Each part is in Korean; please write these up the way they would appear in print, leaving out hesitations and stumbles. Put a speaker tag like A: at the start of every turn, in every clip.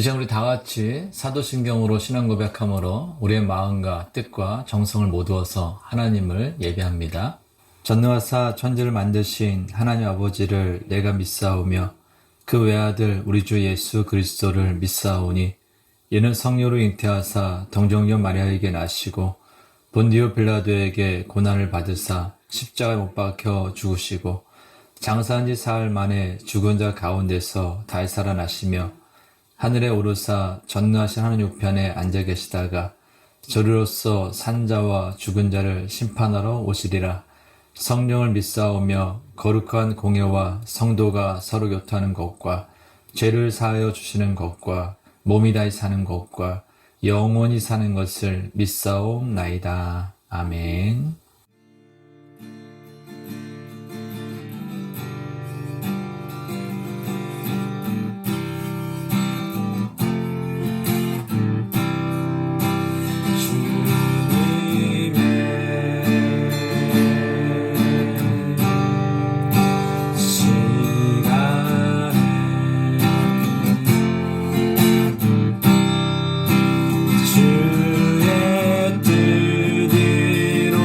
A: 이제 우리 다 같이 사도신경으로 신앙 고백함으로 우리의 마음과 뜻과 정성을 모두어서 하나님을 예배합니다. 전능하사 천지를 만드신 하나님 아버지를 내가 믿사오며 그 외아들 우리 주 예수 그리스도를 믿사오니 이는 성령으로 잉태하사 동정녀 마리아에게 나시고 본디오 빌라도에게 고난을 받으사 십자가에 못 박혀 죽으시고 장사한 지 사흘 만에 죽은 자 가운데서 다시 살아나시며 하늘에 오르사 전능하신 하나님 우편에 앉아 계시다가 저리로서 산자와 죽은 자를 심판하러 오시리라. 성령을 믿사오며 거룩한 공예와 성도가 서로 교통하는 것과 죄를 사하여 주시는 것과 몸이 다시 사는 것과 영원히 사는 것을 믿사옵나이다. 아멘. 주의 뜻대로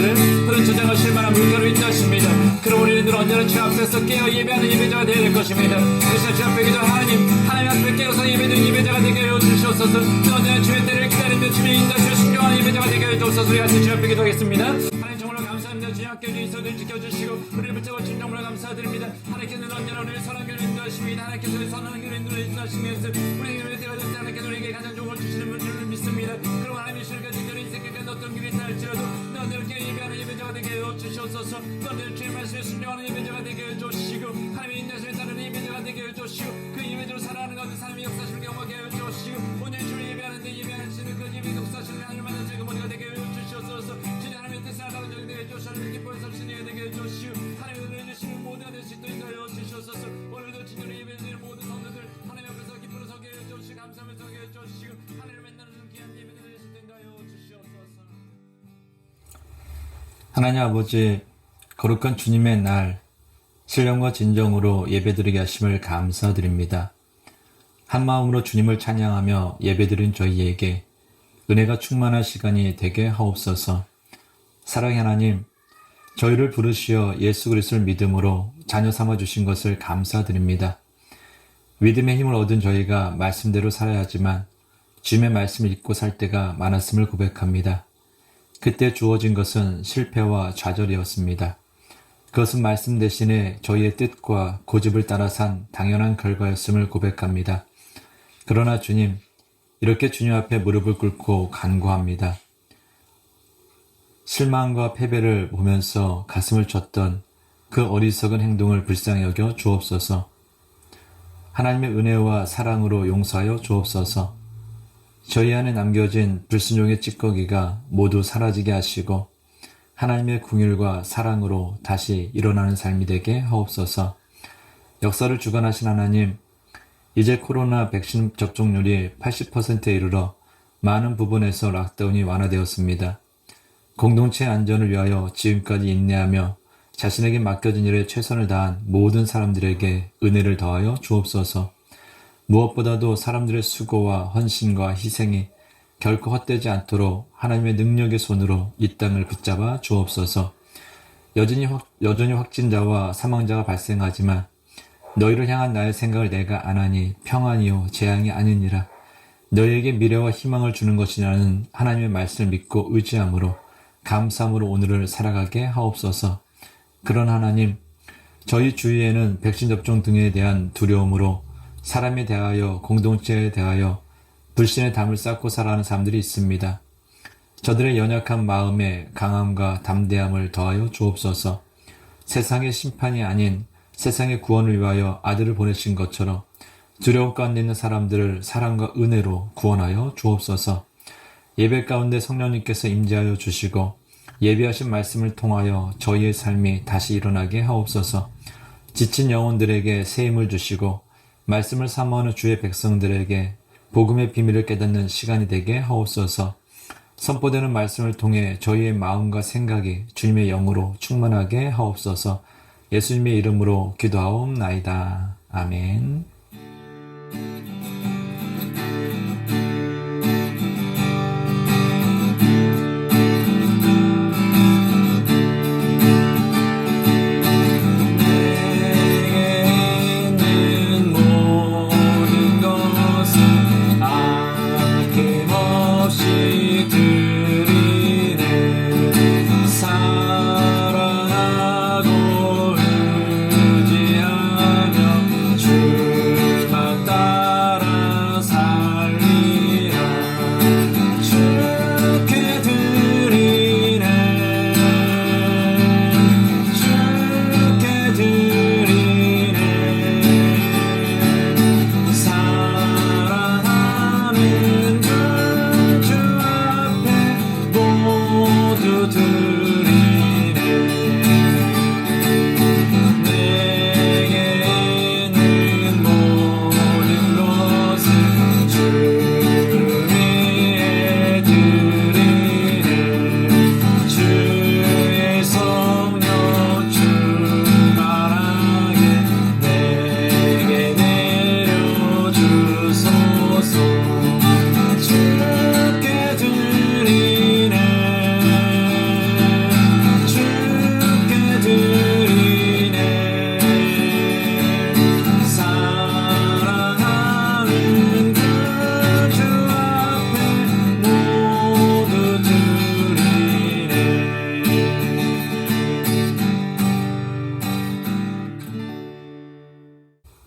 A: 우리를 그런 저장하실 만한 물가로 인도하십니다. 그럼 우리는 언제나 주 앞에서 깨어 예배하는 예배자가 되어야 될 것입니다. 그래서 주 앞에 기도 하나님 앞에 깨어서 예배드리는 예배자가 되게 하여 주시옵소서. 언제나 주의 때를 기다리며 주의 인도하시며 순종하는 예배자가 되게 하여 주옵소서. 우리 같이 주 앞에 기도하겠습니다. 하나님 정말로 감사합니다. 주의 함께 있어들 지켜주시고 우리를 붙잡아 주신 정말로 감사드립니다. 하나님께서는 언제나 우리를 선한 길로 인도하십니다. 하나님께서 우리를 선한 길로 인도하시면서 우리에게 때가 될때 하나님께서 우리에게 가장 좋은 걸 주시는 줄을 믿습니다. 그리고 하나님이 실까지 너희 인생에 어떤 길이 있을지라도 너희를 예배하는 예배자가 되게 하여 주시옵소서. 너희를 주의 말씀에 순종하는 예배자가 되게 해 주시고 하나님의 인도하심에 따르는 예배자가 되게 해 주시고 그 예배자로 살아가는 가운데 삶의 역사심을 경험하게 해 주시고 오늘 주를 예배하는데 예배하시는 그 예배 역사심을 하나님 만난 제가 모두가 되게 해 주시옵소서. 주님 하나님의 뜻을 알아가는 자가 되게 해 주시고 하나님의 기뻐해서 신뢰가 되게 해 주시고 하나님의 은혜를 주시는 모두가 될 수 있도록 인도하여 주시옵소서. 오늘도 주님을 예배드리는 모든 성도들 하나님 앞에서 기쁨으로 서게 해 주시고 감사하며 서게 해 주시고 하나님을 만나는 귀한 예배를 될 수 있도록 인도하여 주시옵소서. 하나님 아버지, 거룩한 주님의 날 신령과 진정으로 예배드리게 하심을 감사드립니다. 한마음으로 주님을 찬양하며 예배드린 저희에게 은혜가 충만한 시간이 되게 하옵소서. 사랑의 하나님, 저희를 부르시어 예수 그리스도를 믿음으로 자녀 삼아 주신 것을 감사드립니다. 믿음의 힘을 얻은 저희가 말씀대로 살아야 하지만 주님의 말씀을 잊고 살 때가 많았음을 고백합니다. 그때 주어진 것은 실패와 좌절이었습니다. 그것은 말씀 대신에 저희의 뜻과 고집을 따라 산 당연한 결과였음을 고백합니다. 그러나 주님, 이렇게 주님 앞에 무릎을 꿇고 간구합니다. 실망과 패배를 보면서 가슴을 쳤던 그 어리석은 행동을 불쌍히 여겨 주옵소서. 하나님의 은혜와 사랑으로 용서하여 주옵소서. 저희 안에 남겨진 불순종의 찌꺼기가 모두 사라지게 하시고 하나님의 긍휼과 사랑으로 다시 일어나는 삶이 되게 하옵소서. 역사를 주관하신 하나님, 이제 코로나 백신 접종률이 80%에 이르러 많은 부분에서 락다운이 완화되었습니다. 공동체 안전을 위하여 지금까지 인내하며 자신에게 맡겨진 일에 최선을 다한 모든 사람들에게 은혜를 더하여 주옵소서. 무엇보다도 사람들의 수고와 헌신과 희생이 결코 헛되지 않도록 하나님의 능력의 손으로 이 땅을 붙잡아 주옵소서. 여전히 확진자와 사망자가 발생하지만 너희를 향한 나의 생각을 내가 안 하니 평안이요 재앙이 아니니라. 너희에게 미래와 희망을 주는 것이라는 하나님의 말씀을 믿고 의지함으로 감사함으로 오늘을 살아가게 하옵소서. 그런 하나님, 저희 주위에는 백신 접종 등에 대한 두려움으로 사람에 대하여 공동체에 대하여 불신의 담을 쌓고 살아가는 사람들이 있습니다. 저들의 연약한 마음에 강함과 담대함을 더하여 주옵소서. 세상의 심판이 아닌 세상의 구원을 위하여 아들을 보내신 것처럼 두려움 가운데 있는 사람들을 사랑과 은혜로 구원하여 주옵소서. 예배 가운데 성령님께서 임재하여 주시고 예비하신 말씀을 통하여 저희의 삶이 다시 일어나게 하옵소서. 지친 영혼들에게 새 힘을 주시고 말씀을 사모하는 주의 백성들에게 복음의 비밀을 깨닫는 시간이 되게 하옵소서. 선포되는 말씀을 통해 저희의 마음과 생각이 주님의 영으로 충만하게 하옵소서. 예수님의 이름으로 기도하옵나이다. 아멘.
B: 사랑하고 의지하며 주만 따라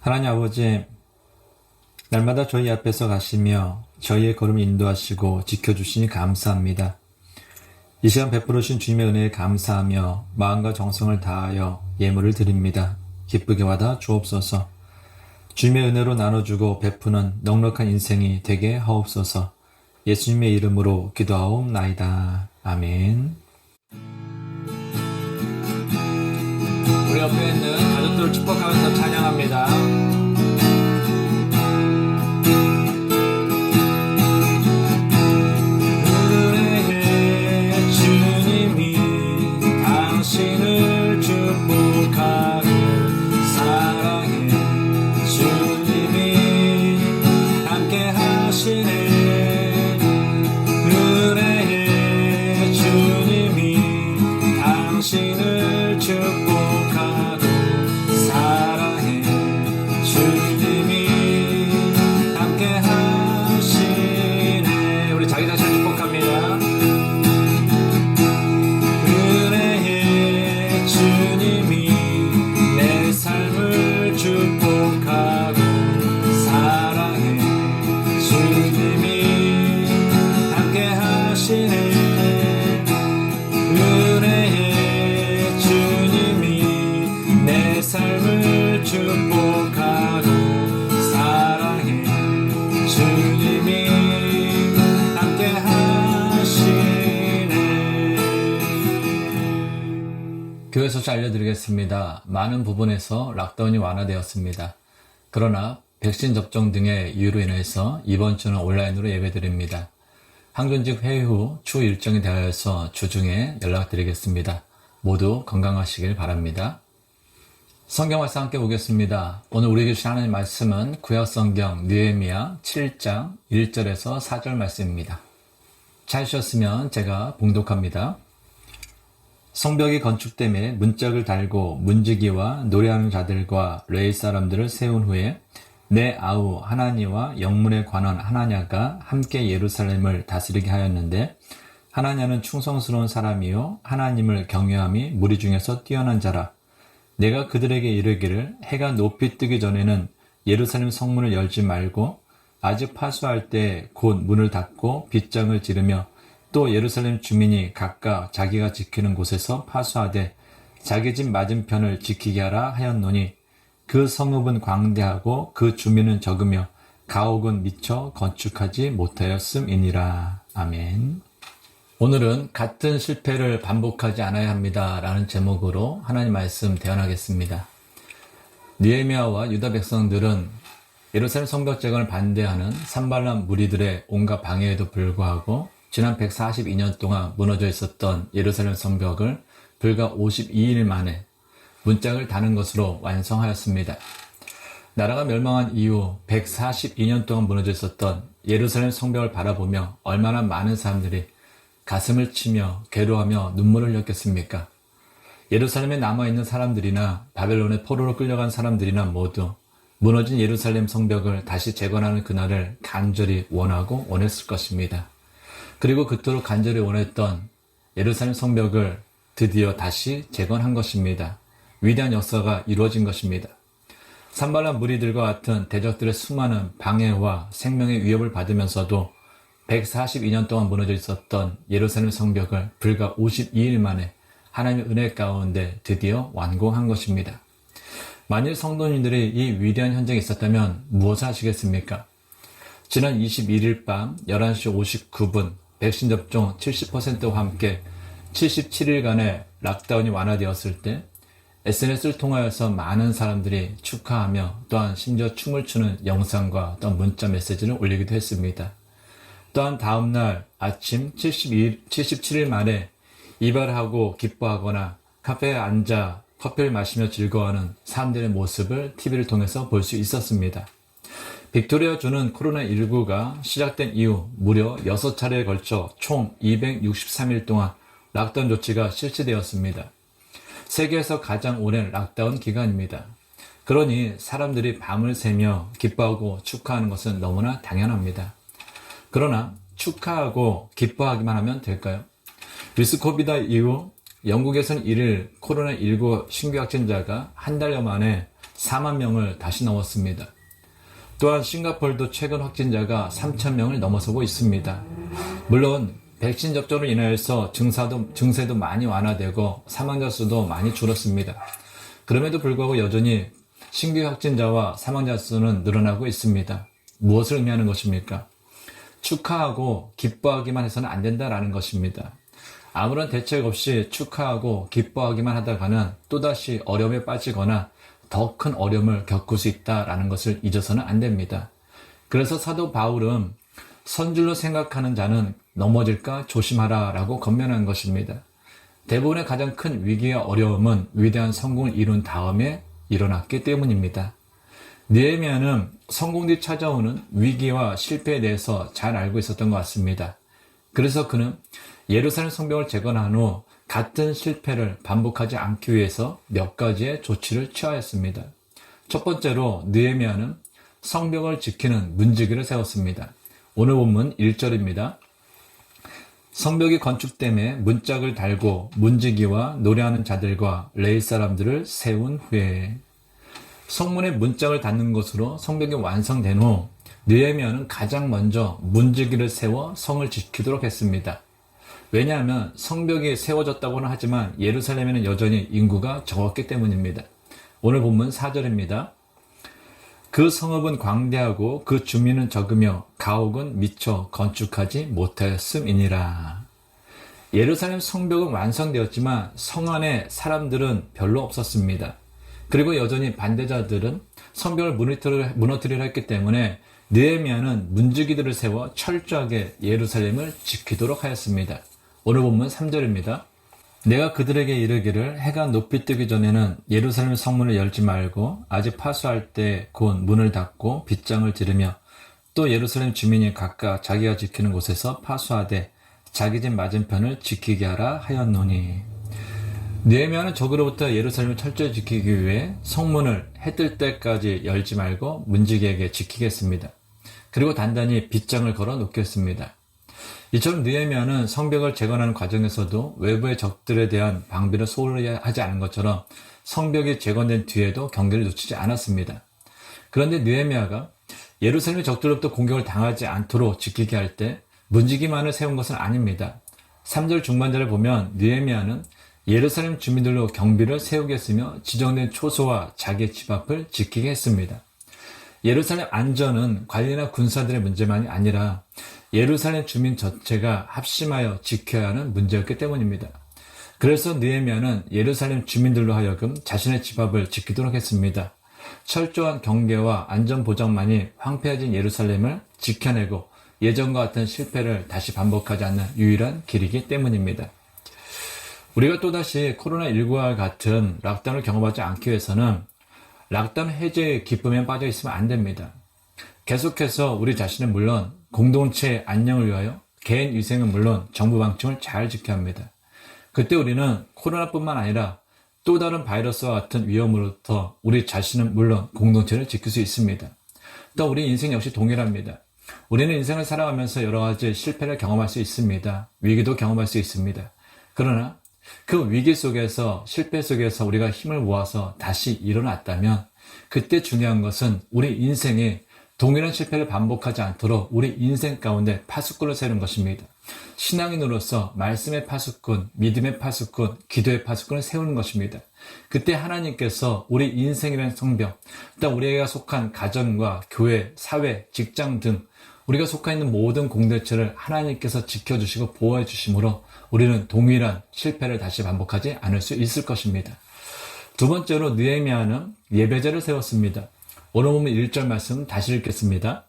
A: 하나님 아버지, 날마다 저희 앞에서 가시며 저희의 걸음 인도하시고 지켜주시니 감사합니다. 이 시간 베풀어 주신 주님의 은혜에 감사하며 마음과 정성을 다하여 예물을 드립니다. 기쁘게 받아 주옵소서. 주님의 은혜로 나눠주고 베푸는 넉넉한 인생이 되게 하옵소서. 예수님의 이름으로 기도하옵나이다. 아멘. 우리 옆에 있는 가족들을 축복하면서 찬양합니다. 은혜의 주님이 당신을 축복하고 사랑의 주님이 함께 하시네. 은혜의 주님이 당신을 축복하고 사랑의 주님이 함께 하시네. 우리 자기 자신을 축복합니다. 은혜의 주님이 내 삶을 축복하고 사랑의 주님이 함께 하시네. 은혜의 주님이 내 삶을 축복하고 사랑의 주님이 함께 하시네. 교회 소식 알려드리겠습니다. 많은 부분에서 락다운이 완화되었습니다. 그러나 백신 접종 등의 이유로 인해서 이번 주는 온라인으로 예배드립니다. 항존직 회의 후 추후 일정에 대하여서 주중에 연락드리겠습니다. 모두 건강하시길 바랍니다. 성경 말씀 함께 보겠습니다. 오늘 우리에게 주신 하나님의 말씀은 구약성경 느헤미야 7장 1절에서 4절 말씀입니다. 찾으셨으면 제가 봉독합니다. 성벽이 건축됨에 문짝을 달고 문지기와 노래하는 자들과 레위 사람들을 세운 후에 내 아우 하나니와 영문에 관한 하나냐가 함께 예루살렘을 다스리게 하였는데, 하나냐는 충성스러운 사람이요 하나님을 경외함이 무리 중에서 뛰어난 자라. 내가 그들에게 이르기를 해가 높이 뜨기 전에는 예루살렘 성문을 열지 말고 아직 파수할 때 곧 문을 닫고 빗장을 지르며 또 예루살렘 주민이 각각 자기가 지키는 곳에서 파수하되 자기 집 맞은편을 지키게 하라 하였노니, 그 성읍은 광대하고 그 주민은 적으며 가옥은 미처 건축하지 못하였음이니라. 아멘. 오늘은 같은 실패를 반복하지 않아야 합니다 라는 제목으로 하나님 말씀 대언하겠습니다. 느헤미야와 유다 백성들은 예루살렘 성벽 재건을 반대하는 산발람 무리들의 온갖 방해에도 불구하고 지난 142년 동안 무너져 있었던 예루살렘 성벽을 불과 52일 만에 문짝을 다는 것으로 완성하였습니다. 나라가 멸망한 이후 142년 동안 무너져 있었던 예루살렘 성벽을 바라보며 얼마나 많은 사람들이 가슴을 치며 괴로워하며 눈물을 흘렸겠습니까? 예루살렘에 남아있는 사람들이나 바벨론의 포로로 끌려간 사람들이나 모두 무너진 예루살렘 성벽을 다시 재건하는 그날을 간절히 원하고 원했을 것입니다. 그리고 그토록 간절히 원했던 예루살렘 성벽을 드디어 다시 재건한 것입니다. 위대한 역사가 이루어진 것입니다. 산발람 무리들과 같은 대적들의 수많은 방해와 생명의 위협을 받으면서도 142년 동안 무너져 있었던 예루살렘 성벽을 불과 52일 만에 하나님의 은혜 가운데 드디어 완공한 것입니다. 만일 성도님들이 이 위대한 현장에 있었다면 무엇을 하시겠습니까? 지난 21일 밤 11시 59분 백신 접종 70%와 함께 77일간의 락다운이 완화되었을 때 SNS를 통하여서 많은 사람들이 축하하며 또한 심지어 춤을 추는 영상과 또한 문자 메시지를 올리기도 했습니다. 또한 다음날 아침 77일 만에 이발하고 기뻐하거나 카페에 앉아 커피를 마시며 즐거워하는 사람들의 모습을 TV를 통해서 볼 수 있었습니다. 빅토리아 주는 코로나19가 시작된 이후 무려 6차례에 걸쳐 총 263일 동안 락다운 조치가 실시되었습니다. 세계에서 가장 오랜 락다운 기간입니다. 그러니 사람들이 밤을 새며 기뻐하고 축하하는 것은 너무나 당연합니다. 그러나 축하하고 기뻐하기만 하면 될까요? 위스코비다 이후 영국에서는 1일 코로나19 신규 확진자가 한 달여 만에 4만 명을 다시 넘었습니다. 또한 싱가포르도 최근 확진자가 3천 명을 넘어서고 있습니다. 물론 백신 접종으로 인하여서 증세도 많이 완화되고 사망자 수도 많이 줄었습니다. 그럼에도 불구하고 여전히 신규 확진자와 사망자 수는 늘어나고 있습니다. 무엇을 의미하는 것입니까? 축하하고 기뻐하기만 해서는 안 된다라는 것입니다. 아무런 대책 없이 축하하고 기뻐하기만 하다가는 또다시 어려움에 빠지거나 더 큰 어려움을 겪을 수 있다라는 것을 잊어서는 안 됩니다. 그래서 사도 바울은 선줄로 생각하는 자는 넘어질까 조심하라 라고 권면한 것입니다. 대부분의 가장 큰 위기와 어려움은 위대한 성공을 이룬 다음에 일어났기 때문입니다. 느헤미야는 성공 뒤 찾아오는 위기와 실패에 대해서 잘 알고 있었던 것 같습니다. 그래서 그는 예루살렘 성벽을 재건한 후 같은 실패를 반복하지 않기 위해서 몇 가지의 조치를 취하였습니다. 첫 번째로 느헤미야는 성벽을 지키는 문지기를 세웠습니다. 오늘 본문 1절입니다. 성벽이 건축됨에 문짝을 달고 문지기와 노래하는 자들과 레위 사람들을 세운 후에 성문에 문짝을 닫는 것으로 성벽이 완성된 후 느헤미야는 가장 먼저 문지기를 세워 성을 지키도록 했습니다. 왜냐하면 성벽이 세워졌다고는 하지만 예루살렘에는 여전히 인구가 적었기 때문입니다. 오늘 본문 4절입니다. 그 성읍은 광대하고 그 주민은 적으며 가옥은 미처 건축하지 못하였음이니라. 예루살렘 성벽은 완성되었지만 성 안에 사람들은 별로 없었습니다. 그리고 여전히 반대자들은 성벽을 무너뜨리려 했기 때문에 느헤미야는 문지기들을 세워 철저하게 예루살렘을 지키도록 하였습니다. 오늘 본문 3절입니다. 내가 그들에게 이르기를 해가 높이 뜨기 전에는 예루살렘 성문을 열지 말고 아직 파수할 때 곧 문을 닫고 빗장을 지르며 또 예루살렘 주민이 각각 자기가 지키는 곳에서 파수하되 자기 집 맞은편을 지키게 하라 하였노니. 느헤미야는 적으로부터 예루살렘을 철저히 지키기 위해 성문을 해 뜰 때까지 열지 말고 문지기에게 지키겠습니다. 그리고 단단히 빗장을 걸어 놓겠습니다. 이처럼 느헤미야는 성벽을 재건하는 과정에서도 외부의 적들에 대한 방비를 소홀히 하지 않은 것처럼 성벽이 재건된 뒤에도 경계를 놓치지 않았습니다. 그런데 느헤미야가 예루살렘의 적들로부터 공격을 당하지 않도록 지키게 할 때 문지기만을 세운 것은 아닙니다. 3절 중반절을 보면 느헤미야는 예루살렘 주민들로 경비를 세우게 했으며 지정된 초소와 자기의 집 앞을 지키게 했습니다. 예루살렘 안전은 관리나 군사들의 문제만이 아니라 예루살렘 주민 전체가 합심하여 지켜야 하는 문제였기 때문입니다. 그래서 느헤미야는 예루살렘 주민들로 하여금 자신의 집 앞을 지키도록 했습니다. 철저한 경계와 안전 보장만이 황폐해진 예루살렘을 지켜내고 예전과 같은 실패를 다시 반복하지 않는 유일한 길이기 때문입니다. 우리가 또다시 코로나19와 같은 락다운을 경험하지 않기 위해서는 락다운 해제의 기쁨에 빠져 있으면 안 됩니다. 계속해서 우리 자신은 물론 공동체의 안녕을 위하여 개인 위생은 물론 정부 방침을 잘 지켜야 합니다. 그때 우리는 코로나뿐만 아니라 또 다른 바이러스와 같은 위험으로부터 우리 자신은 물론 공동체를 지킬 수 있습니다. 또 우리 인생 역시 동일합니다. 우리는 인생을 살아가면서 여러 가지 실패를 경험할 수 있습니다. 위기도 경험할 수 있습니다. 그러나 그 위기 속에서 실패 속에서 우리가 힘을 모아서 다시 일어났다면 그때 중요한 것은 우리 인생에 동일한 실패를 반복하지 않도록 우리 인생 가운데 파수꾼을 세우는 것입니다. 신앙인으로서 말씀의 파수꾼, 믿음의 파수꾼, 기도의 파수꾼을 세우는 것입니다. 그때 하나님께서 우리 인생이라는 성벽, 또 우리가 속한 가정과 교회, 사회, 직장 등 우리가 속해 있는 모든 공동체를 하나님께서 지켜주시고 보호해 주심으로 우리는 동일한 실패를 다시 반복하지 않을 수 있을 것입니다. 두 번째로 느헤미야는 예배자를 세웠습니다. 오늘 보면 1절 말씀 다시 읽겠습니다.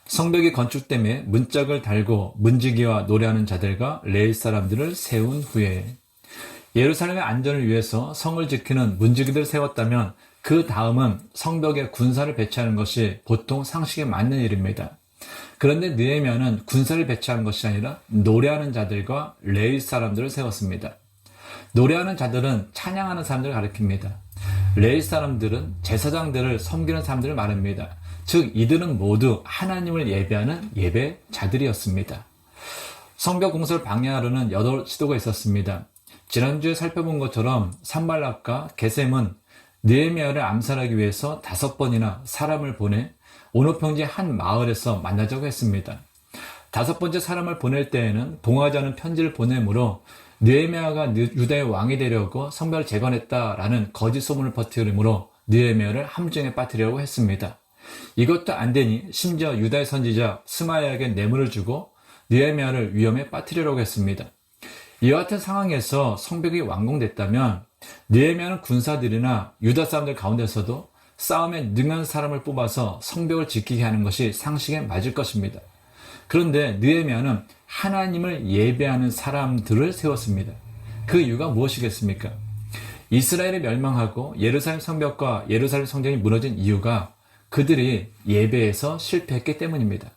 A: 성벽이 건축됨에 문짝을 달고 문지기와 노래하는 자들과 레위 사람들을 세운 후에 예루살렘의 안전을 위해서 성을 지키는 문지기들을 세웠다면 그 다음은 성벽에 군사를 배치하는 것이 보통 상식에 맞는 일입니다. 그런데 느헤미야는 군사를 배치한 것이 아니라 노래하는 자들과 레위 사람들을 세웠습니다. 노래하는 자들은 찬양하는 사람들을 가리킵니다. 레위 사람들은 제사장들을 섬기는 사람들을 말합니다. 즉 이들은 모두 하나님을 예배하는 예배자들이었습니다. 성벽 공사를 방해하려는 8시도가 있었습니다. 지난주에 살펴본 것처럼 산발락과 게셈은 느헤미야를 암살하기 위해서 5번이나 사람을 보내 오노평지 한 마을에서 만나자고 했습니다. 5번째 사람을 보낼 때에는 동하지 않은 편지를 보내므로 느헤미야가 유다의 왕이 되려고 성벽을 재건했다라는 거짓 소문을 퍼뜨리므로 느헤미야를 함정에 빠뜨리려고 했습니다. 이것도 안 되니 심지어 유다의 선지자 스마야에게 뇌물을 주고 느헤미야를 위험에 빠뜨리려고 했습니다. 이와 같은 상황에서 성벽이 완공됐다면 느헤미야는 군사들이나 유다 사람들 가운데서도 싸움에 능한 사람을 뽑아서 성벽을 지키게 하는 것이 상식에 맞을 것입니다. 그런데 느헤미야는 하나님을 예배하는 사람들을 세웠습니다. 그 이유가 무엇이겠습니까? 이스라엘이 멸망하고 예루살렘 성벽과 예루살렘 성전이 무너진 이유가 그들이 예배에서 실패했기 때문입니다.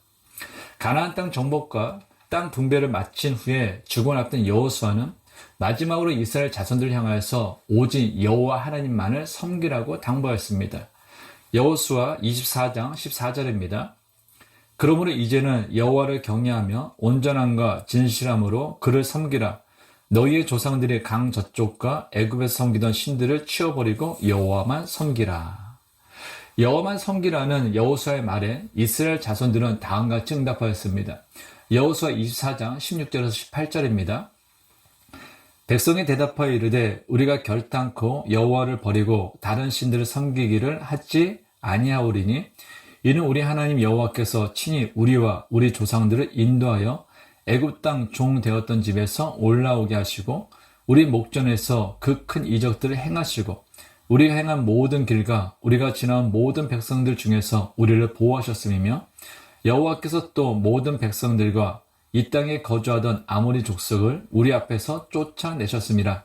A: 가나안 땅 정복과 땅 분배를 마친 후에 죽음을 앞둔 여호수아는 마지막으로 이스라엘 자손들을 향하여서 오직 여호와 하나님만을 섬기라고 당부했습니다. 여호수아 24장 14절입니다. 그러므로 이제는 여호와를 경외하며 온전함과 진실함으로 그를 섬기라. 너희의 조상들이 강 저쪽과 애굽에서 섬기던 신들을 치워버리고 여호와만 섬기라. 여호와만 섬기라는 여호수아의 말에 이스라엘 자손들은 다음과 같이 응답하였습니다. 여호수아 24장 16절에서 18절입니다. 백성이 대답하여 이르되 우리가 결단코 여호와를 버리고 다른 신들을 섬기기를 하지 아니하오리니 이는 우리 하나님 여호와께서 친히 우리와 우리 조상들을 인도하여 애굽 땅 종 되었던 집에서 올라오게 하시고 우리 목전에서 그 큰 이적들을 행하시고 우리가 행한 모든 길과 우리가 지나온 모든 백성들 중에서 우리를 보호하셨음이며 여호와께서 또 모든 백성들과 이 땅에 거주하던 아모리 족속을 우리 앞에서 쫓아내셨음이라.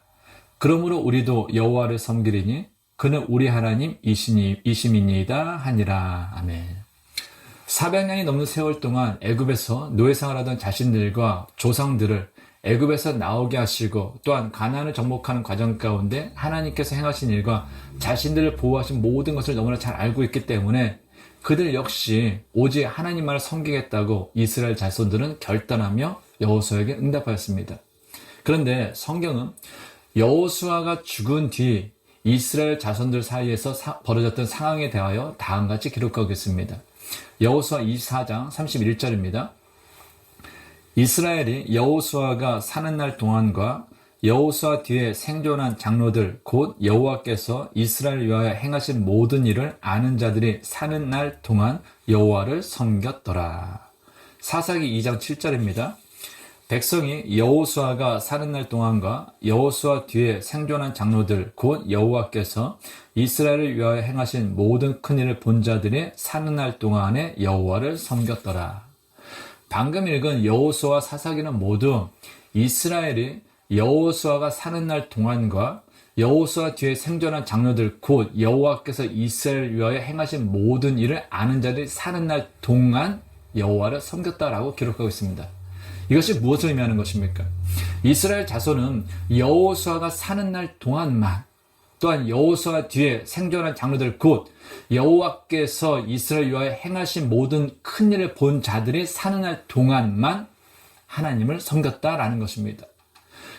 A: 그러므로 우리도 여호와를 섬기리니 그는 우리 하나님 이심이니이다 하니라. 아멘. 400년이 넘는 세월 동안 애굽에서 노예생활하던 자신들과 조상들을 애굽에서 나오게 하시고 또한 가나안을 정복하는 과정 가운데 하나님께서 행하신 일과 자신들을 보호하신 모든 것을 너무나 잘 알고 있기 때문에 그들 역시 오직 하나님만을 섬기겠다고 이스라엘 자손들은 결단하며 여호수아에게 응답하였습니다. 그런데 성경은 여호수아가 죽은 뒤 이스라엘 자손들 사이에서 벌어졌던 상황에 대하여 다음같이 기록하고 있습니다. 여호수아 24장 31절입니다. 이스라엘이 여호수아가 사는 날 동안과 여호수아 뒤에 생존한 장로들 곧 여호와께서 이스라엘 위하여 행하신 모든 일을 아는 자들이 사는 날 동안 여호와를 섬겼더라. 사사기 2장 7절입니다. 백성이 여호수아가 사는 날 동안과 여호수아 뒤에 생존한 장로들 곧 여호와께서 이스라엘을 위하여 행하신 모든 큰 일을 본 자들이 사는 날 동안에 여호와를 섬겼더라. 방금 읽은 여호수아 사사기는 모두 이스라엘이 여호수아가 사는 날 동안과 여호수아 뒤에 생존한 장로들 곧 여호와께서 이스라엘을 위하여 행하신 모든 일을 아는 자들이 사는 날 동안 여호와를 섬겼다라고 기록하고 있습니다. 이것이 무엇을 의미하는 것입니까? 이스라엘 자손은 여호수아가 사는 날 동안만 또한 여호수아 뒤에 생존한 장로들 곧 여호와께서 이스라엘 위하여 행하신 모든 큰 일을 본 자들이 사는 날 동안만 하나님을 섬겼다라는 것입니다.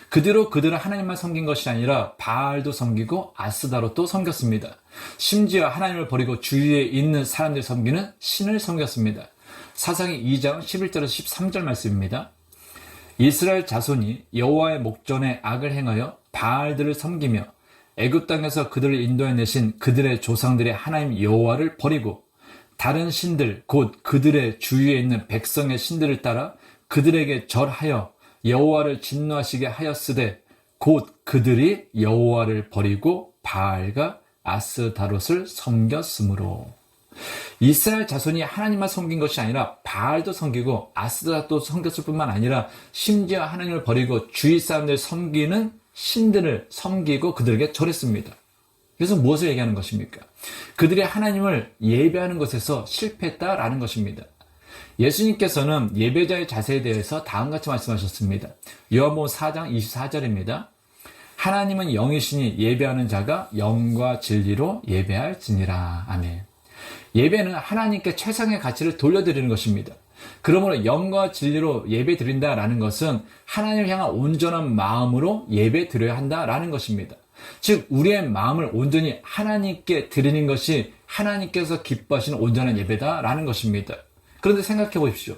A: 그 뒤로 그들은 하나님만 섬긴 것이 아니라 바알도 섬기고 아스다롯도 섬겼습니다. 심지어 하나님을 버리고 주위에 있는 사람들 섬기는 신을 섬겼습니다. 사사기 2장 11절에서 13절 말씀입니다. 이스라엘 자손이 여호와의 목전에 악을 행하여 바알들을 섬기며 애굽 땅에서 그들을 인도해내신 그들의 조상들의 하나님 여호와를 버리고 다른 신들 곧 그들의 주위에 있는 백성의 신들을 따라 그들에게 절하여 여호와를 진노하시게 하였으되 곧 그들이 여호와를 버리고 바알과 아스다롯을 섬겼으므로. 이스라엘 자손이 하나님만 섬긴 것이 아니라 바알도 섬기고 아스다롯도 섬겼을 뿐만 아니라 심지어 하나님을 버리고 주위 사람들 섬기는 신들을 섬기고 그들에게 절했습니다. 그래서 무엇을 얘기하는 것입니까? 그들이 하나님을 예배하는 것에서 실패했다라는 것입니다. 예수님께서는 예배자의 자세에 대해서 다음같이 말씀하셨습니다. 요한복음 4장 24절입니다. 하나님은 영이시니 예배하는 자가 영과 진리로 예배할지니라. 아멘. 예배는 하나님께 최상의 가치를 돌려드리는 것입니다. 그러므로 영과 진리로 예배 드린다라는 것은 하나님을 향한 온전한 마음으로 예배 드려야 한다라는 것입니다. 즉 우리의 마음을 온전히 하나님께 드리는 것이 하나님께서 기뻐하시는 온전한 예배다라는 것입니다. 그런데 생각해 보십시오.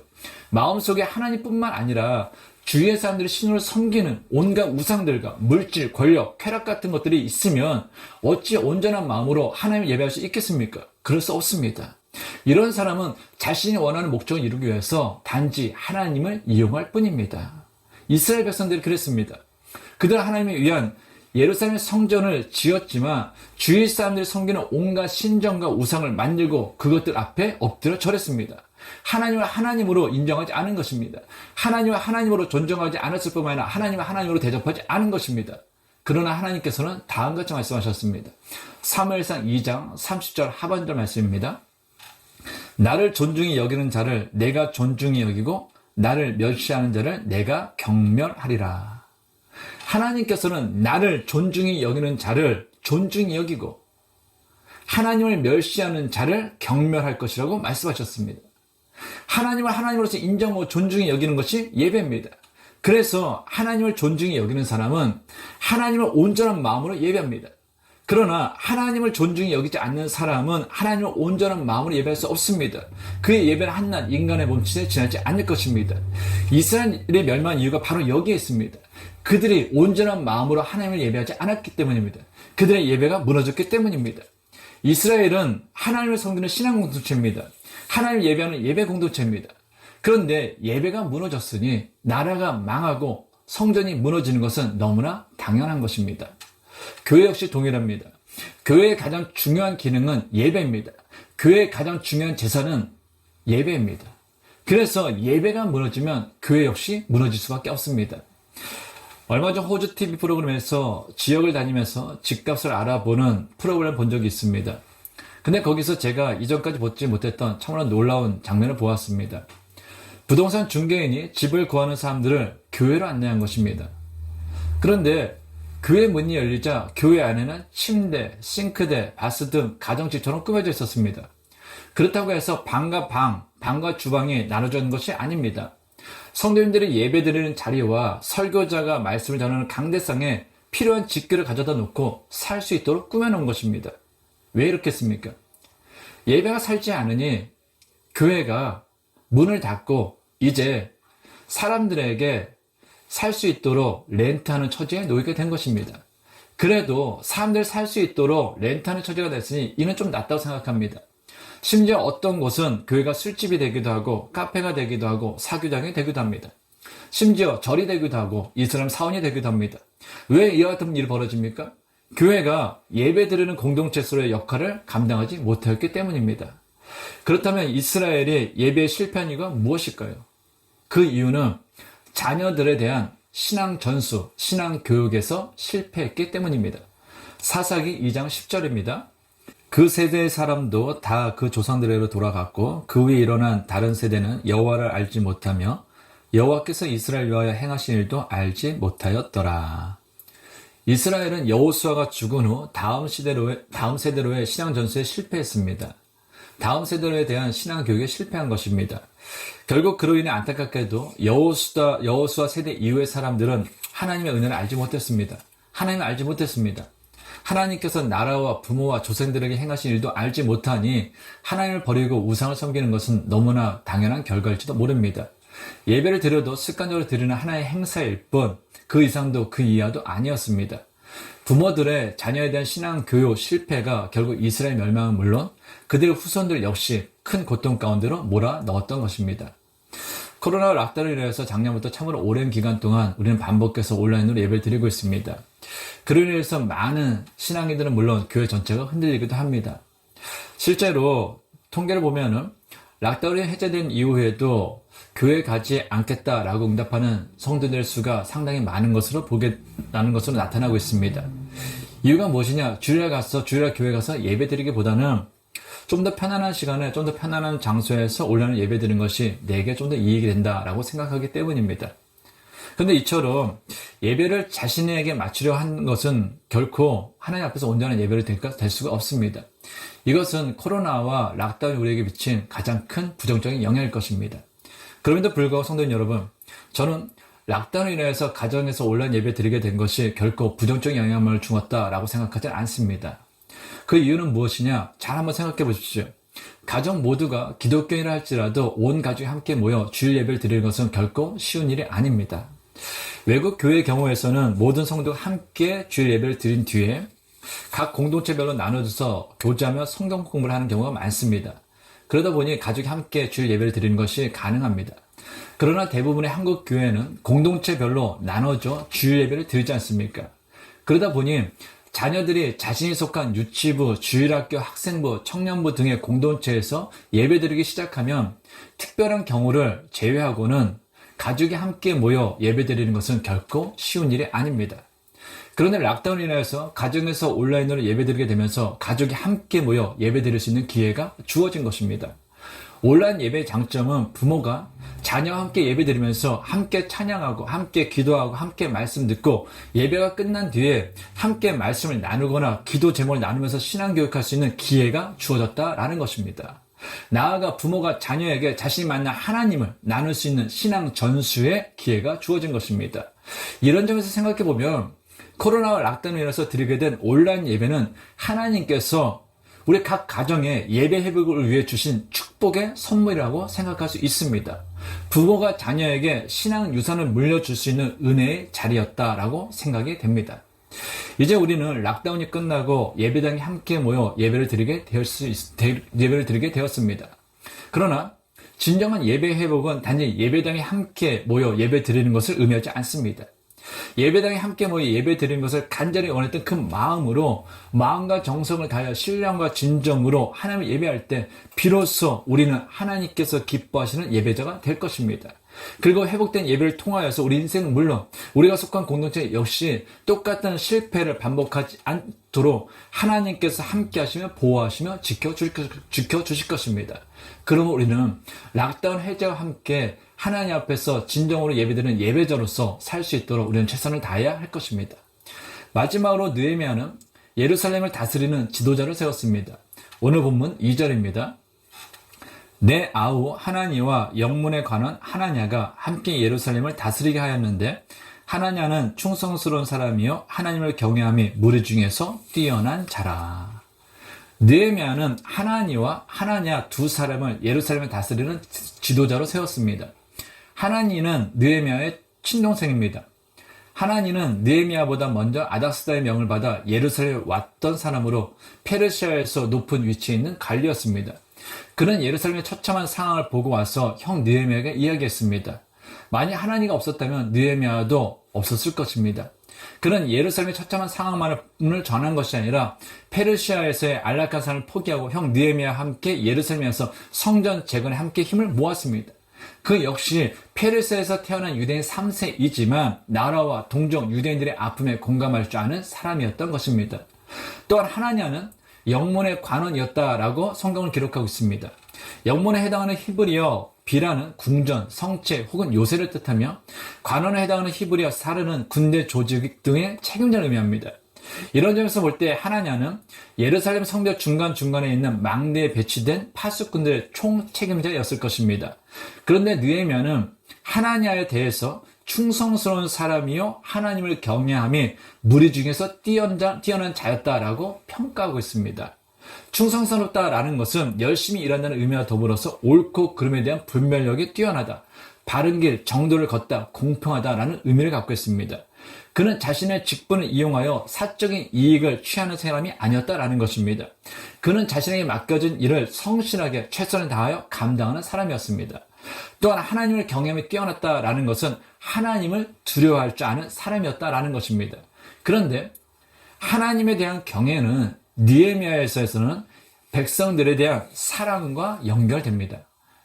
A: 마음속에 하나님뿐만 아니라 주위의 사람들이 신으로 섬기는 온갖 우상들과 물질, 권력, 쾌락 같은 것들이 있으면 어찌 온전한 마음으로 하나님을 예배할 수 있겠습니까? 그럴 수 없습니다. 이런 사람은 자신이 원하는 목적을 이루기 위해서 단지 하나님을 이용할 뿐입니다. 이스라엘 백성들이 그랬습니다. 그들은 하나님을 위한 예루살렘 성전을 지었지만 주위 사람들이 섬기는 온갖 신전과 우상을 만들고 그것들 앞에 엎드려 절했습니다. 하나님을 하나님으로 인정하지 않은 것입니다. 하나님을 하나님으로 존중하지 않았을 뿐만 아니라 하나님을 하나님으로 대접하지 않은 것입니다. 그러나 하나님께서는 다음과 같이 말씀하셨습니다. 사무엘상 2장 30절 하반절 말씀입니다. 나를 존중히 여기는 자를 내가 존중히 여기고 나를 멸시하는 자를 내가 경멸하리라. 하나님께서는 나를 존중히 여기는 자를 존중히 여기고 하나님을 멸시하는 자를 경멸할 것이라고 말씀하셨습니다. 하나님을 하나님으로서 인정하고 존중히 여기는 것이 예배입니다. 그래서 하나님을 존중히 여기는 사람은 하나님을 온전한 마음으로 예배합니다. 그러나 하나님을 존중히 여기지 않는 사람은 하나님을 온전한 마음으로 예배할 수 없습니다. 그의 예배는 한낱 인간의 몸짓에 지나지 않을 것입니다. 이스라엘의 멸망한 이유가 바로 여기에 있습니다. 그들이 온전한 마음으로 하나님을 예배하지 않았기 때문입니다. 그들의 예배가 무너졌기 때문입니다. 이스라엘은 하나님을 섬기는 신앙 공동체입니다. 하나님을 예배하는 예배 공동체입니다. 그런데 예배가 무너졌으니 나라가 망하고 성전이 무너지는 것은 너무나 당연한 것입니다. 교회 역시 동일합니다. 교회의 가장 중요한 기능은 예배입니다. 교회의 가장 중요한 재산은 예배입니다. 그래서 예배가 무너지면 교회 역시 무너질 수밖에 없습니다. 얼마 전 호주 TV 프로그램에서 지역을 다니면서 집값을 알아보는 프로그램을 본 적이 있습니다. 근데 거기서 제가 이전까지 보지 못했던 참으로 놀라운 장면을 보았습니다. 부동산 중개인이 집을 구하는 사람들을 교회로 안내한 것입니다. 그런데 교회 문이 열리자 교회 안에는 침대, 싱크대, 바스 등 가정집처럼 꾸며져 있었습니다. 그렇다고 해서 방과 방과 주방이 나눠져 있는 것이 아닙니다. 성도님들이 예배드리는 자리와 설교자가 말씀을 전하는 강대상에 필요한 집기를 가져다 놓고 살 수 있도록 꾸며놓은 것입니다. 왜 이렇게 했습니까? 예배가 살지 않으니 교회가 문을 닫고 이제 사람들에게 살 수 있도록 렌트하는 처지에 놓이게 된 것입니다. 그래도 사람들 살 수 있도록 렌트하는 처지가 됐으니 이는 좀 낫다고 생각합니다. 심지어 어떤 곳은 교회가 술집이 되기도 하고 카페가 되기도 하고 사교장이 되기도 합니다. 심지어 절이 되기도 하고 이슬람 사원이 되기도 합니다. 왜 이와 같은 일이 벌어집니까? 교회가 예배드리는 공동체로서의 역할을 감당하지 못하였기 때문입니다. 그렇다면 이스라엘이 예배에 실패한 이유가 무엇일까요? 그 이유는 자녀들에 대한 신앙 전수, 신앙 교육에서 실패했기 때문입니다. 사사기 2장 10절입니다. 그 세대의 사람도 다 그 조상들에게로 돌아갔고 그 위에 일어난 다른 세대는 여호와를 알지 못하며 여호와께서 이스라엘 위하여 행하신 일도 알지 못하였더라. 이스라엘은 여호수아가 죽은 후 다음 세대로의 신앙 전수에 실패했습니다. 다음 세대로에 대한 신앙 교육에 실패한 것입니다. 결국 그로 인해 안타깝게도 여호수아 세대 이후의 사람들은 하나님의 은혜를 알지 못했습니다. 하나님을 알지 못했습니다. 하나님께서 나라와 부모와 조상들에게 행하신 일도 알지 못하니 하나님을 버리고 우상을 섬기는 것은 너무나 당연한 결과일지도 모릅니다. 예배를 드려도 습관적으로 드리는 하나의 행사일 뿐 그 이상도 그 이하도 아니었습니다. 부모들의 자녀에 대한 신앙 교육 실패가 결국 이스라엘 멸망은 물론 그들의 후손들 역시 큰 고통 가운데로 몰아넣었던 것입니다. 코로나 락다운으로 인해서 작년부터 참으로 오랜 기간 동안 우리는 반복해서 온라인으로 예배를 드리고 있습니다. 그로 인해서 많은 신앙인들은 물론 교회 전체가 흔들리기도 합니다. 실제로 통계를 보면은 락다운이 해제된 이후에도 교회 가지 않겠다라고 응답하는 성도들 수가 상당히 많은 것으로 나타나고 있습니다. 이유가 무엇이냐? 주일날 교회 가서 예배 드리기보다는 좀 더 편안한 시간에 좀 더 편안한 장소에서 온라인을 예배 드리는 것이 내게 좀 더 이익이 된다라고 생각하기 때문입니다. 그런데 이처럼 예배를 자신에게 맞추려 한 것은 결코 하나님 앞에서 온전한 예배를 될 수가 없습니다. 이것은 코로나와 락다운이 우리에게 미친 가장 큰 부정적인 영향일 것입니다. 그럼에도 불구하고 성도님 여러분, 저는 락다운으로 인해서 가정에서 온라인 예배 드리게 된 것이 결코 부정적인 영향을 주었다라고 생각하지 않습니다. 그 이유는 무엇이냐? 잘 한번 생각해 보십시오. 가정 모두가 기독교인이라 할지라도 온 가족이 함께 모여 주일 예배를 드리는 것은 결코 쉬운 일이 아닙니다. 외국 교회의 경우에서는 모든 성도가 함께 주일 예배를 드린 뒤에 각 공동체별로 나눠져서 교제하며 성경 공부를 하는 경우가 많습니다. 그러다 보니 가족이 함께 주일 예배를 드리는 것이 가능합니다. 그러나 대부분의 한국 교회는 공동체별로 나눠져 주일 예배를 드리지 않습니까? 그러다 보니 자녀들이 자신이 속한 유치부, 주일학교, 학생부, 청년부 등의 공동체에서 예배드리기 시작하면 특별한 경우를 제외하고는 가족이 함께 모여 예배드리는 것은 결코 쉬운 일이 아닙니다. 그런데 락다운으로 인해서 가정에서 온라인으로 예배드리게 되면서 가족이 함께 모여 예배드릴 수 있는 기회가 주어진 것입니다. 온라인 예배의 장점은 부모가 자녀와 함께 예배드리면서 함께 찬양하고 함께 기도하고 함께 말씀 듣고 예배가 끝난 뒤에 함께 말씀을 나누거나 기도 제목을 나누면서 신앙교육할 수 있는 기회가 주어졌다라는 것입니다. 나아가 부모가 자녀에게 자신이 만난 하나님을 나눌 수 있는 신앙 전수의 기회가 주어진 것입니다. 이런 점에서 생각해보면 코로나와 락다운으로 인해서 드리게 된 온라인 예배는 하나님께서 우리 각 가정의 예배 회복을 위해 주신 축복의 선물이라고 생각할 수 있습니다. 부모가 자녀에게 신앙 유산을 물려줄 수 있는 은혜의 자리였다라고 생각이 됩니다. 이제 우리는 락다운이 끝나고 예배당에 함께 모여 예배를 드리게 되었습니다. 그러나 진정한 예배 회복은 단지 예배당에 함께 모여 예배 드리는 것을 의미하지 않습니다. 예배당에 함께 모여 예배 드리는 것을 간절히 원했던 그 마음으로 마음과 정성을 다하여 신령과 진정으로 하나님을 예배할 때 비로소 우리는 하나님께서 기뻐하시는 예배자가 될 것입니다. 그리고 회복된 예배를 통하여서 우리 인생은 물론 우리가 속한 공동체 역시 똑같은 실패를 반복하지 않도록 하나님께서 함께 하시며 보호하시며 지켜주실 것입니다. 그러면 우리는 락다운 해제와 함께 하나님 앞에서 진정으로 예배드리는 예배자로서 살 수 있도록 우리는 최선을 다해야 할 것입니다. 마지막으로 느헤미야는 예루살렘을 다스리는 지도자를 세웠습니다. 오늘 본문 2절입니다. 내 아우 하나니와 영문에 관한 하나냐가 함께 예루살렘을 다스리게 하였는데 하나냐는 충성스러운 사람이요 하나님을 경외함이 무리 중에서 뛰어난 자라. 느헤미야는 하나니와 하나냐 두 사람을 예루살렘을 다스리는 지도자로 세웠습니다. 하나니는 느헤미야의 친동생입니다. 하나니는 느헤미야보다 먼저 아닥스다의 명을 받아 예루살렘에 왔던 사람으로 페르시아에서 높은 위치에 있는 관리였습니다. 그는 예루살렘의 처참한 상황을 보고 와서 형 느헤미야에게 이야기했습니다. 만약 하나니가 없었다면 느헤미야도 없었을 것입니다. 그는 예루살렘의 처참한 상황만을 전한 것이 아니라 페르시아에서의 안락한 삶을 포기하고 형 느헤미야와 함께 예루살렘에서 성전 재건에 함께 힘을 모았습니다. 그 역시 페르시아에서 태어난 유대인 3세이지만 나라와 동족 유대인들의 아픔에 공감할 줄 아는 사람이었던 것입니다. 또한 하나냐는 영문의 관원이었다라고 성경을 기록하고 있습니다. 영문에 해당하는 히브리어 비라는 궁전, 성체 혹은 요새를 뜻하며 관원에 해당하는 히브리어 사르는 군대 조직 등의 책임자를 의미합니다. 이런 점에서 볼 때 하나냐는 예루살렘 성벽 중간중간에 있는 망대에 배치된 파수꾼들의 총책임자였을 것입니다. 그런데 느헤미야는 하나냐에 대해서 충성스러운 사람이요 하나님을 경외함이 무리 중에서 뛰어난 자였다라고 평가하고 있습니다. 충성스럽다라는 것은 열심히 일한다는 의미와 더불어서 옳고 그름에 대한 분별력이 뛰어나다, 바른 길, 정도를 걷다, 공평하다라는 의미를 갖고 있습니다. 그는 자신의 직분을 이용하여 사적인 이익을 취하는 사람이 아니었다라는 것입니다. 그는 자신에게 맡겨진 일을 성실하게 최선을 다하여 감당하는 사람이었습니다. 또한 하나님을 경외함이 뛰어났다라는 것은 하나님을 두려워할 줄 아는 사람이었다라는 것입니다. 그런데 하나님에 대한 경외는 느헤미야에서는 백성들에 대한 사랑과 연결됩니다.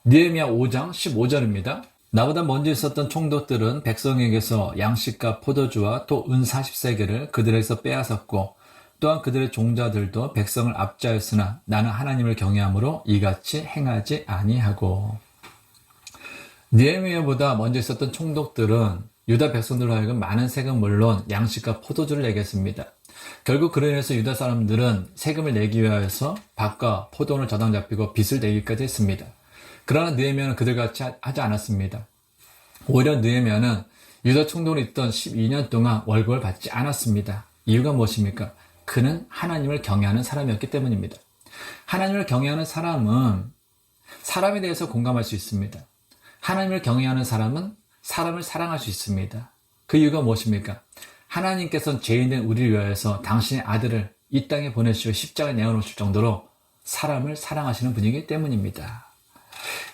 A: 느헤미야 5장 15절입니다. 나보다 먼저 있었던 총독들은 백성에게서 양식과 포도주와 또 은 40세겔을 그들에게서 빼앗았고 또한 그들의 종자들도 백성을 압제하였으나 나는 하나님을 경외함으로 이같이 행하지 아니하고. 느헤미야보다 먼저 있었던 총독들은 유다 백성들로 하여금 많은 세금 물론 양식과 포도주를 내게 했습니다. 결국 그로 인해서 유다 사람들은 세금을 내기 위하여서 밭과 포도원을 저당 잡히고 빚을 내기까지 했습니다. 그러나 느헤미야는 그들같이 하지 않았습니다. 오히려 느헤미야는 유다 총독으로 있던 12년 동안 월급을 받지 않았습니다. 이유가 무엇입니까? 그는 하나님을 경외하는 사람이었기 때문입니다. 하나님을 경외하는 사람은 사람에 대해서 공감할 수 있습니다. 하나님을 경외하는 사람은 사람을 사랑할 수 있습니다. 그 이유가 무엇입니까? 하나님께서는 죄인된 우리를 위하여서 당신의 아들을 이 땅에 보내시고 십자가에 내어놓으실 정도로 사람을 사랑하시는 분이기 때문입니다.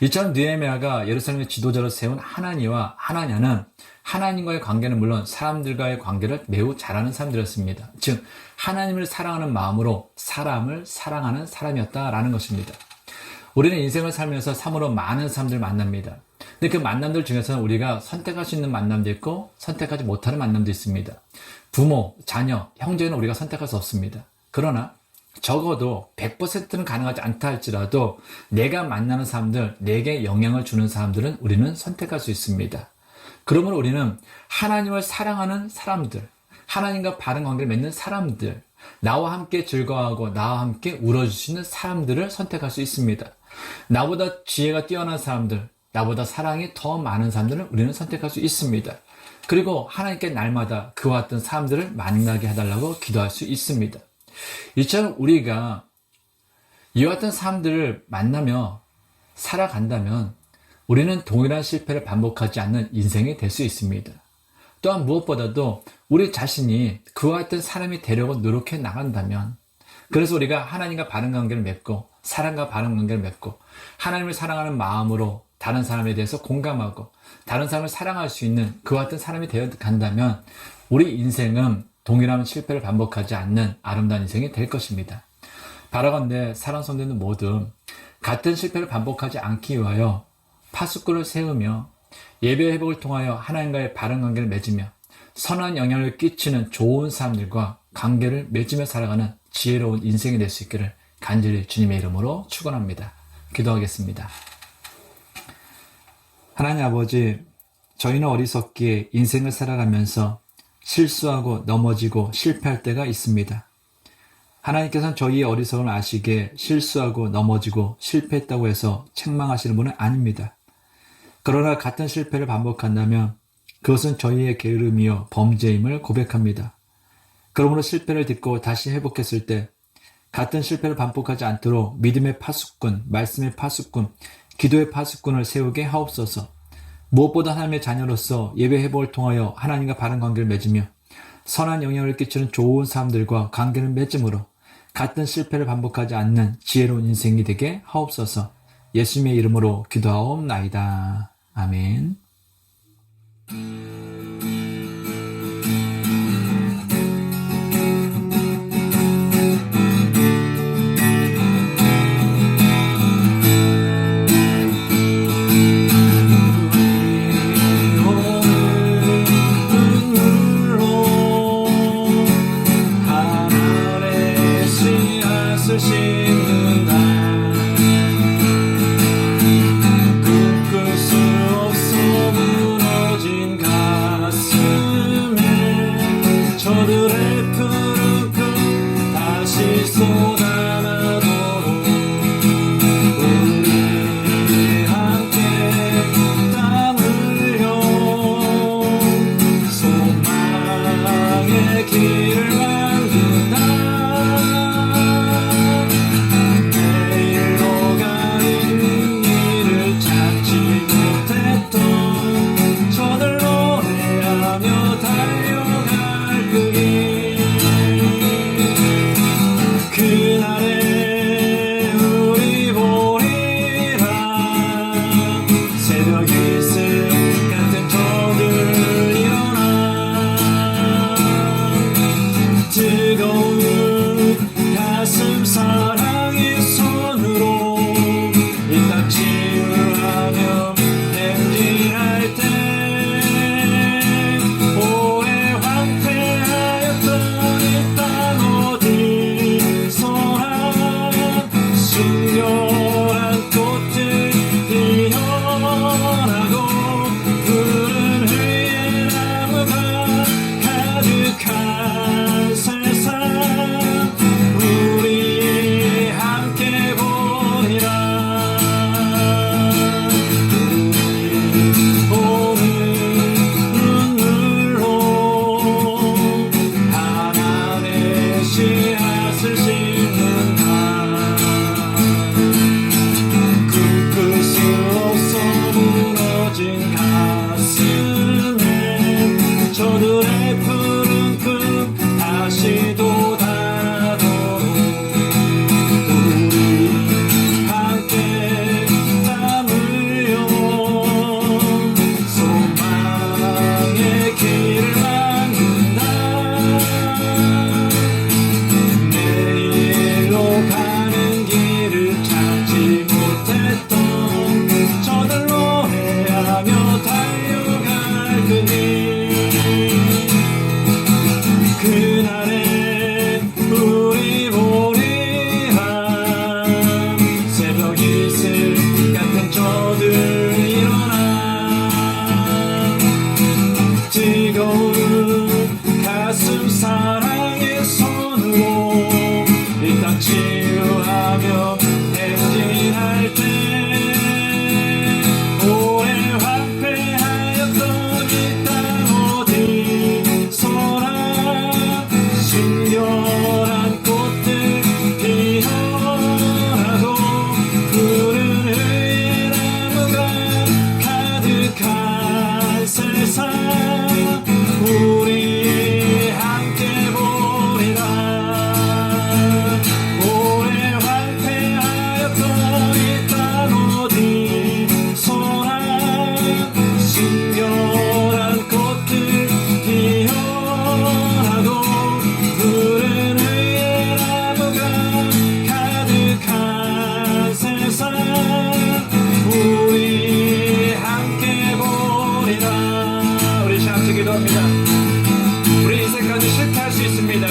A: 이처럼 느헤미야가 예루살렘의 지도자로 세운 하나니와 하나냐는 하나님과의 관계는 물론 사람들과의 관계를 매우 잘하는 사람들이었습니다. 즉 하나님을 사랑하는 마음으로 사람을 사랑하는 사람이었다라는 것입니다. 우리는 인생을 살면서 참으로 많은 사람들을 만납니다. 근데 그 만남들 중에서는 우리가 선택할 수 있는 만남도 있고 선택하지 못하는 만남도 있습니다. 부모, 자녀, 형제는 우리가 선택할 수 없습니다. 그러나 적어도 100%는 가능하지 않다 할지라도 내가 만나는 사람들, 내게 영향을 주는 사람들은 우리는 선택할 수 있습니다. 그러므로 우리는 하나님을 사랑하는 사람들, 하나님과 바른 관계를 맺는 사람들, 나와 함께 즐거워하고 나와 함께 울어줄 수 있는 사람들을 선택할 수 있습니다. 나보다 지혜가 뛰어난 사람들, 나보다 사랑이 더 많은 사람들을 우리는 선택할 수 있습니다. 그리고 하나님께 날마다 그와 같은 사람들을 만나게 해달라고 기도할 수 있습니다. 이처럼 우리가 이와 같은 사람들을 만나며 살아간다면 우리는 동일한 실패를 반복하지 않는 인생이 될 수 있습니다. 또한 무엇보다도 우리 자신이 그와 같은 사람이 되려고 노력해 나간다면, 그래서 우리가 하나님과 바른 관계를 맺고 사람과 바른 관계를 맺고 하나님을 사랑하는 마음으로 다른 사람에 대해서 공감하고 다른 사람을 사랑할 수 있는 그와 같은 사람이 되어 간다면 우리 인생은 동일한 실패를 반복하지 않는 아름다운 인생이 될 것입니다. 바라건대 사랑 성도들 모두 같은 실패를 반복하지 않기 위하여 파수꾼을 세우며 예배 회복을 통하여 하나님과의 바른 관계를 맺으며 선한 영향을 끼치는 좋은 사람들과 관계를 맺으며 살아가는 지혜로운 인생이 될 수 있기를 간절히 주님의 이름으로 축원합니다. 기도하겠습니다. 하나님 아버지, 저희는 어리석기에 인생을 살아가면서 실수하고 넘어지고 실패할 때가 있습니다. 하나님께서는 저희의 어리석음을 아시기에 실수하고 넘어지고 실패했다고 해서 책망하시는 분은 아닙니다. 그러나 같은 실패를 반복한다면 그것은 저희의 게으름이요 범죄임을 고백합니다. 그러므로 실패를 딛고 다시 회복했을 때 같은 실패를 반복하지 않도록 믿음의 파수꾼, 말씀의 파수꾼, 기도의 파수꾼을 세우게 하옵소서. 무엇보다 하나님의 자녀로서 예배 회복을 통하여 하나님과 바른 관계를 맺으며 선한 영향을 끼치는 좋은 사람들과 관계를 맺음으로 같은 실패를 반복하지 않는 지혜로운 인생이 되게 하옵소서. 예수님의 이름으로 기도하옵나이다. 아멘.
B: 그날의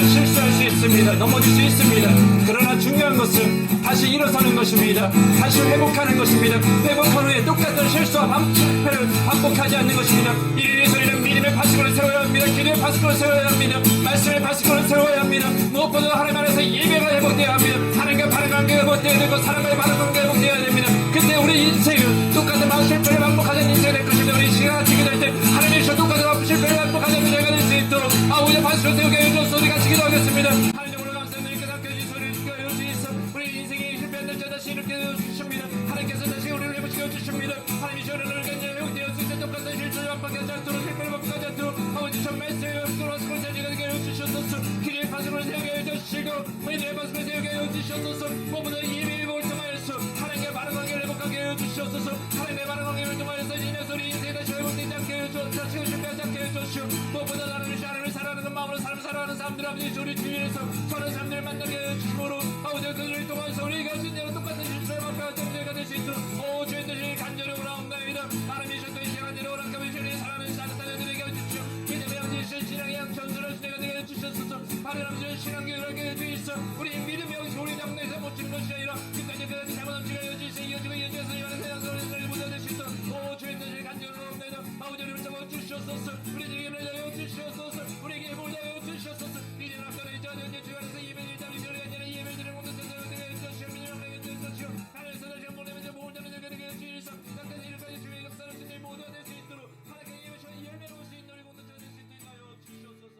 A: 실수할 수 있습니다. 넘어질 수 있습니다. 그러나 중요한 것은 다시 일어서는 것입니다. 다시 회복하는 것입니다. 회복한 후에 똑같은 실수와 실패를 반복하지 않는 것입니다. 이를 위해서는 믿음의 바스권을 세워야 합니다. 기도의 바스권을 세워야 합니다. 말씀의 바스권을 세워야 합니다. 무엇보다 하나님 안에서 예배가 회복되어야 합니다. 하나님과 바른 관계가 회복되어야 되고 사람과의 바른 관계가 회복되어야 됩니다. 그때 우리 인생은 똑같은 실패를 반복하지 않는 인생이 될 것입니다. 우리 시간을 기도할 때 하나님께서 똑같은 실패를 반복하지 않는 인생이 될 수 있도록 아버지의 바스권을 세우게 해주셔서 우리 같이 기도하겠습니다. 하나님으로 감사드리니까 함께해 주신 소리를 듣게 수 있어 우리 인생이 실패한 자 다시 이렇게 해주십니다. 하나님께서 다시 우리를 회복시켜 주십니다. 하나님이 저를 간절히 회복되어 있을 때 똑같은 실패를 반복하지 않도록 실패를 반복하지 않도록 아버지 전 말씀을 바스권을 세우게 해주셔서 기도의 바스권을 세우게 해주시고 믿음의 바스권을 세우게 해주셔서 무엇보다 예배의 복을 통하여서 하나님과 바른 관계를 회복하게 해주셔서 하나님의 바른 관계를 통하여서 이제는 우리 인생이 다시 회복되지 않게 해주시고 다시 실패하지 않게 해주시고 무엇보다 하나님을 사랑하는 마음으로 사람을 사랑하는 사람들 아버지 우리 주위에서 선한 사람들을 만나게 해주심으로 아버지 그들을 통해서 우리가 진짜로 똑같은 실수를 반복하지 않게 될 수 있도록 오 주의 뜻을 간절히 원하옵나이다. 하나님이 셨던 이 시간 내로 오락가면 주님 사랑하는 사람들에게 해주시오. 믿음의 아버지 신앙의 양천수를 내가 내게 해주셨소서. 하나님 아버지 신앙교육을 해주시오. 우리 믿음이 여기서 우리 장래에서 못 주는 것이 아니라 끝까지 잘못한 지가 해주시오. 이어지고 이어져서 이만한 세상을 보자 될 수 있도록 오 주의 뜻을 간절히 원하옵나이다. 아버지를 잡아주시옵소서. 우리에게 주시옵소서. 우리에게 보좌 주시옵소서. 믿음 앞서는 이 자녀의 주 안에서 예배를 드리는 저를 예배를 드리는 모든 자들을 되게 해주시오. 믿음을 내게 해주시오. 하나님께서 다시 한번 내면서 모든 자들을 되게 해주시오. 땅끝 이름까지 주의 역사를 주님 모두가 될 수 있도록 하나님께 예배시와 열매로 올수 있는 우리 모든 자들 수 있도록 하여 주시옵소서.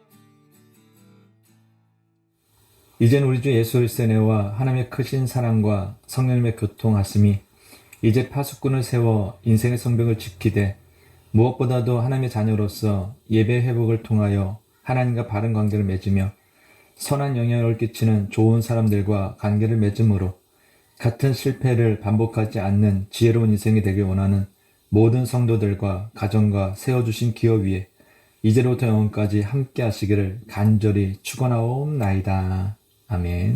A: 이제는 우리 주 예수 그리스도의 은혜와 하나님의 크신 사랑과 성령님의 교통하심이 이제 파수꾼을 세워 인생의 성벽을 지키되 무엇보다도 하나님의 자녀로서 예배 회복을 통하여 하나님과 바른 관계를 맺으며 선한 영향을 끼치는 좋은 사람들과 관계를 맺음으로 같은 실패를 반복하지 않는 지혜로운 인생이 되길 원하는 모든 성도들과 가정과 세워주신 기업 위에 이제로부터 영원까지 함께 하시기를 간절히 축원하옵나이다. 아멘.